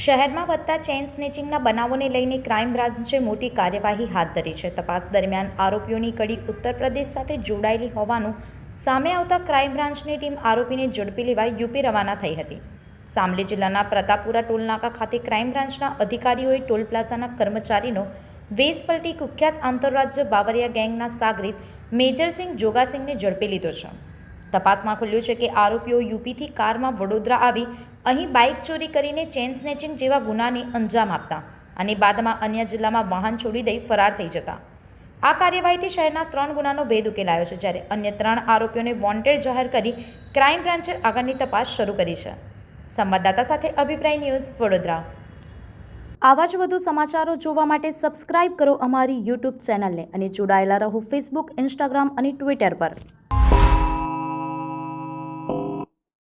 શહેરમાં વધતા ચેઇન સ્નેચિંગના બનાવોને લઈને ક્રાઇમ બ્રાન્ચે મોટી કાર્યવાહી હાથ ધરી છે. તપાસ દરમિયાન આરોપીઓની કડી ઉત્તર પ્રદેશ સાથે જોડાયેલી હોવાનું સામે આવતા ક્રાઇમ બ્રાન્ચની ટીમ આરોપીને ઝડપી લેવા યુપી રવાના થઈ હતી. સામલી જિલ્લાના પ્રતાપપુરા ટોલનાકા ખાતે ક્રાઇમ બ્રાન્ચના અધિકારીઓએ ટોલ પ્લાઝાના કર્મચારીનો વેશ પલટી કુખ્યાત આંતરરાજ્ય બાવરિયા ગેંગના સાગરીત મેજરસિંહ જોગાસિંહને ઝડપી લીધો છે. તપાસમાં ખુલ્યું છે કે આરોપીઓ યુપીથી કારમાં વડોદરા આવી અહીં બાઇક ચોરી કરીને ચેઇન સ્નેચિંગ જેવા ગુનાને અંજામ આપતા અને બાદમાં અન્ય જિલ્લામાં વાહન છોડી દઈ ફરાર થઈ જતા. આ કાર્યવાહીથી શહેરના 3 ગુનાનો ભેદ ઉકેલાયો છે, જ્યારે અન્ય 3 આરોપીઓને વોન્ટેડ જાહેર કરી ક્રાઇમ બ્રાન્ચે આગળની તપાસ શરૂ કરી છે. સંવાદદાતા સાથે અભિપ્રાય ન્યૂઝ, વડોદરા. આવા જ વધુ સમાચારો જોવા માટે સબસ્ક્રાઇબ કરો અમારી યુટ્યુબ ચેનલને અને જોડાયેલા રહો ફેસબુક, ઇન્સ્ટાગ્રામ અને ટ્વિટર પર.